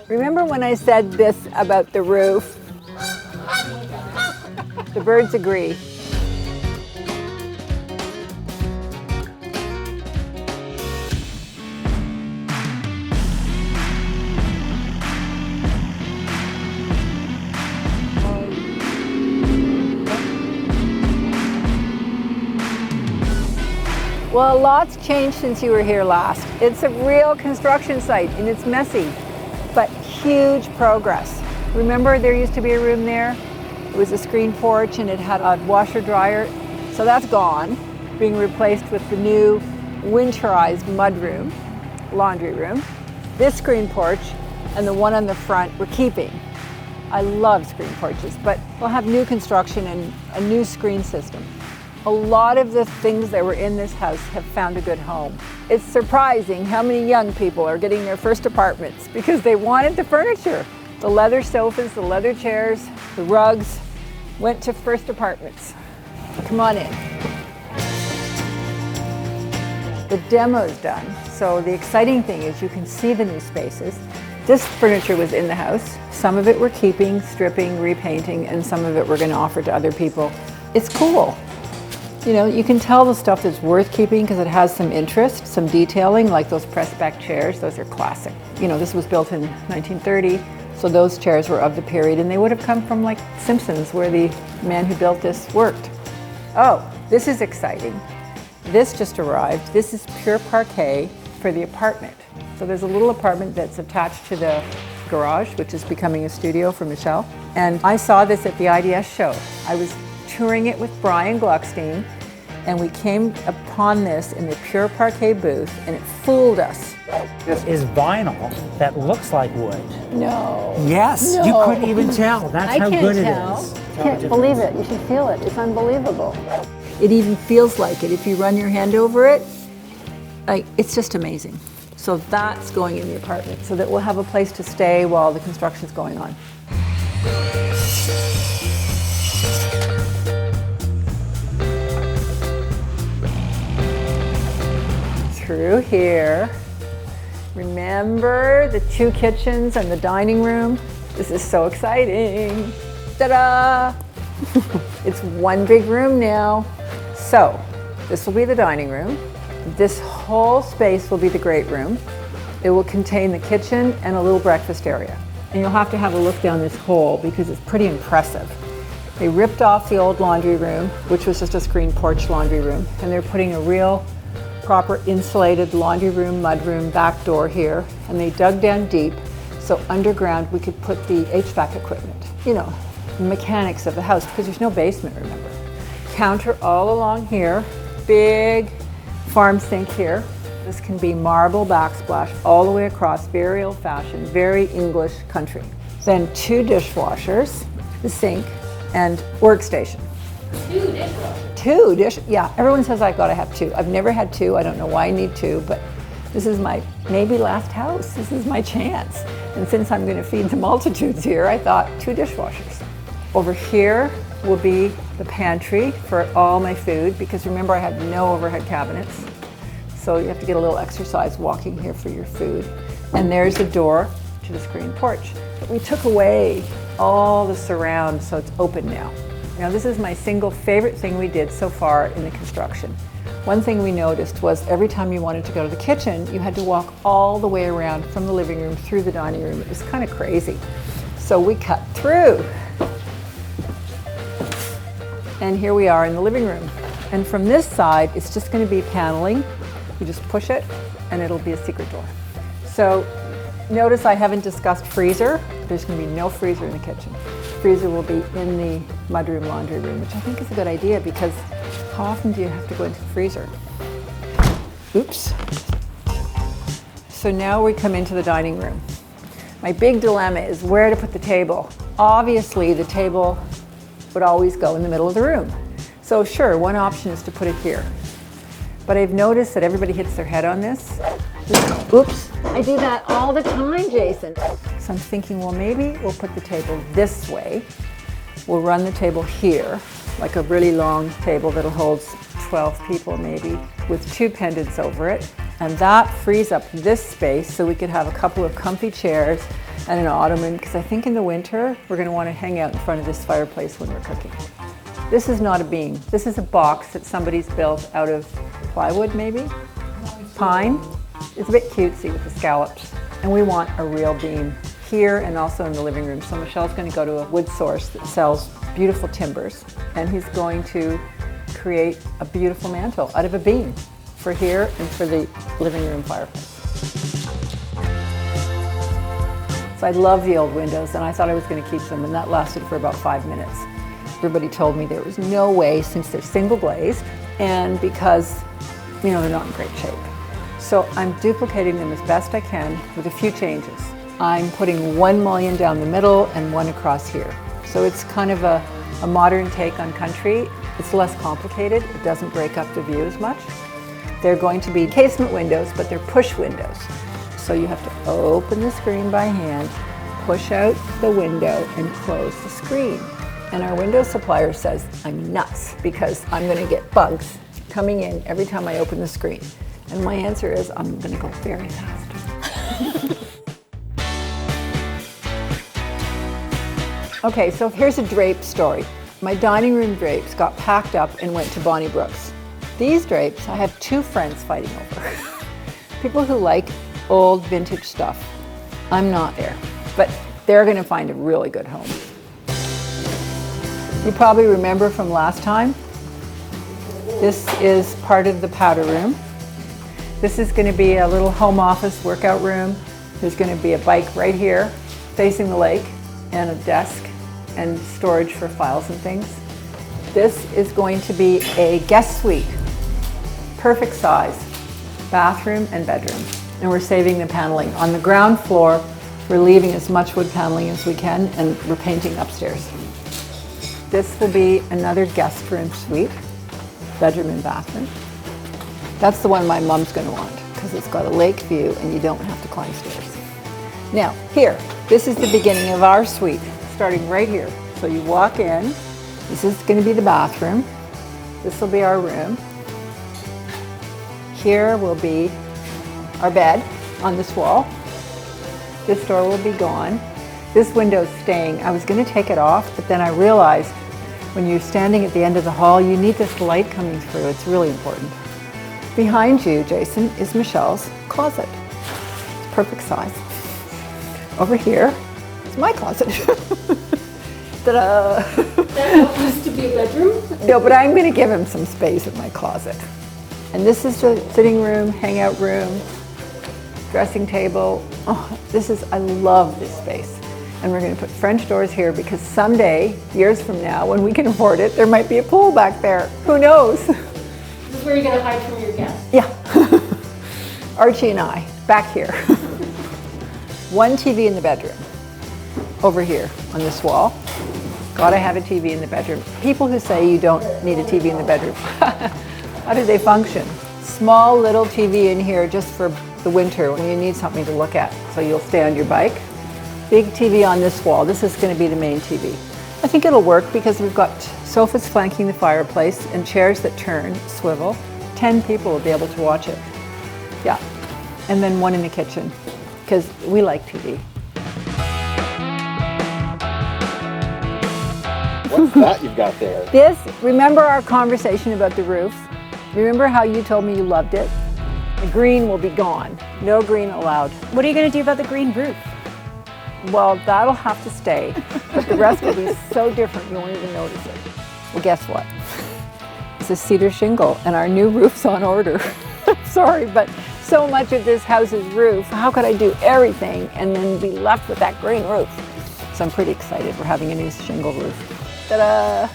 Remember when I said this about the roof? The birds agree. Well, a lot's changed since you were here last. It's a real construction site and it's messy, but huge progress. Remember there used to be a room there? It was a screen porch and it had a washer dryer. So that's gone, being replaced with the new winterized mudroom, laundry room. This screen porch and the one on the front we're keeping. I love screen porches, but we'll have new construction and a new screen system. A lot of the things that were in this house have found a good home. It's surprising how many young people are getting their first apartments because they wanted the furniture. The leather sofas, the leather chairs, the rugs went to first apartments. Come on in. The demo's done, so the exciting thing is you can see the new spaces. This furniture was in the house. Some of it we're keeping, stripping, repainting, and some of it we're going to offer to other people. It's cool. You know, you can tell the stuff that's worth keeping because it has some interest, some detailing, like those press-back chairs. Those are classic. You know, this was built in 1930, so those chairs were of the period, and they would have come from like Simpsons, where the man who built this worked. Oh, this is exciting. This just arrived. This is pure parquet for the apartment. So there's a little apartment that's attached to the garage, which is becoming a studio for Michelle. And I saw this at the IDS show. I was touring it with Brian Gluckstein, and we came upon this in the pure parquet booth, and it fooled us. This is vinyl that looks like wood. No. Yes, no. you couldn't even tell. That's how good it is. I can't believe it. You should feel it. It's unbelievable. It even feels like it if you run your hand over it. Like, it's just amazing. So that's going in the apartment so that we'll have a place to stay while the construction's going on. Through here. Remember the two kitchens and the dining room? This is so exciting. Ta-da! It's one big room now. So, this will be the dining room. This whole space will be the great room. It will contain the kitchen and a little breakfast area. And you'll have to have a look down this hole because it's pretty impressive. They ripped off the old laundry room, which was just a screen porch laundry room, and they're putting a real proper insulated laundry room, mud room, back door here, and they dug down deep so underground we could put the HVAC equipment. You know, the mechanics of the house, because there's no basement, remember. Counter all along here, big farm sink here. This can be marble backsplash all the way across, very old-fashioned, very English country. Then two dishwashers, the sink, and workstation. Yeah, everyone says I've got to have two. I've never had two. I don't know why I need two, but this is my maybe last house. This is my chance. And since I'm going to feed the multitudes here, I thought two dishwashers. Over here will be the pantry for all my food, because remember I have no overhead cabinets. So you have to get a little exercise walking here for your food. And there's the door to the screen porch. But we took away all the surround, so it's open now. Now this is my single favorite thing we did so far in the construction. One thing we noticed was every time you wanted to go to the kitchen, you had to walk all the way around from the living room through the dining room. It was kind of crazy. So we cut through. And here we are in the living room. And from this side, it's just going to be paneling. You just push it and it'll be a secret door. So notice I haven't discussed freezer. There's going to be no freezer in the kitchen. Freezer will be in the mudroom laundry room, which I think is a good idea because how often do you have to go into the freezer? Oops. So now we come into the dining room. My big dilemma is where to put the table. Obviously the table would always go in the middle of the room. So sure, one option is to put it here. But I've noticed that everybody hits their head on this. Oops, I do that all the time, Jason. So I'm thinking, well, maybe we'll put the table this way. We'll run the table here, like a really long table that'll hold 12 people maybe, with two pendants over it. And that frees up this space so we could have a couple of comfy chairs and an ottoman, because I think in the winter we're going to want to hang out in front of this fireplace when we're cooking. This is not a beam. This is a box that somebody's built out of plywood, maybe? Pine. It's a bit cutesy with the scallops. And we want a real beam here and also in the living room. So Michelle's going to go to a wood source that sells beautiful timbers, and he's going to create a beautiful mantle out of a beam for here and for the living room fireplace. So I love the old windows, and I thought I was going to keep them, and that lasted for about 5 minutes. Everybody told me there was no way, since they're single glazed and because, you know, they're not in great shape. So I'm duplicating them as best I can with a few changes. I'm putting one mullion down the middle and one across here. So it's kind of a modern take on country. It's less complicated. It doesn't break up the view as much. They're going to be casement windows, but they're push windows. So you have to open the screen by hand, push out the window, and close the screen. And our window supplier says I'm nuts because I'm going to get bugs coming in every time I open the screen. And my answer is I'm going to go very fast. Okay, so here's a drape story. My dining room drapes got packed up and went to Bonnie Brooks. These drapes, I have two friends fighting over. People who like old vintage stuff. I'm not there, but they're going to find a really good home. You probably remember from last time, this is part of the powder room. This is going to be a little home office workout room. There's going to be a bike right here facing the lake and a desk and storage for files and things. This is going to be a guest suite, perfect size, bathroom and bedroom. And we're saving the paneling. On the ground floor, we're leaving as much wood paneling as we can, and we're painting upstairs. This will be another guest room suite, bedroom and bathroom. That's the one my mom's going to want because it's got a lake view and you don't have to climb stairs. Now, here, this is the beginning of our suite, starting right here. So you walk in, this is going to be the bathroom, this will be our room. Here will be our bed on this wall. This door will be gone. This window's staying. I was going to take it off, but then I realized when you're standing at the end of the hall, you need this light coming through. It's really important. Behind you, Jason, is Michelle's closet. It's perfect size. Over here is my closet. Ta-da! That used to be a bedroom? No, but I'm going to give him some space in my closet. And this is the sitting room, hangout room, dressing table. Oh, I love this space. And we're going to put French doors here because someday, years from now, when we can afford it, there might be a pool back there. Who knows? This is where you're going to hide from your guests? Yeah. Archie and I, back here. One TV in the bedroom, over here on this wall. Gotta have a TV in the bedroom. People who say you don't need a TV in the bedroom, how do they function? Small little TV in here just for the winter when you need something to look at, so you'll stay on your bike. Big TV on this wall. This is going to be the main TV. I think it'll work because we've got sofas flanking the fireplace and chairs that turn, swivel. 10 people will be able to watch it. Yeah. And then one in the kitchen because we like TV. What's that you've got there? This, remember our conversation about the roof? Remember how you told me you loved it? The green will be gone. No green allowed. What are you going to do about the green roof? Well, that'll have to stay, but the rest will be so different you won't even notice it. Well, guess what? It's a cedar shingle, and our new roof's on order. Sorry, but so much of this house's roof, how could I do everything and then be left with that green roof? So I'm pretty excited. We're having a new shingle roof. Ta-da!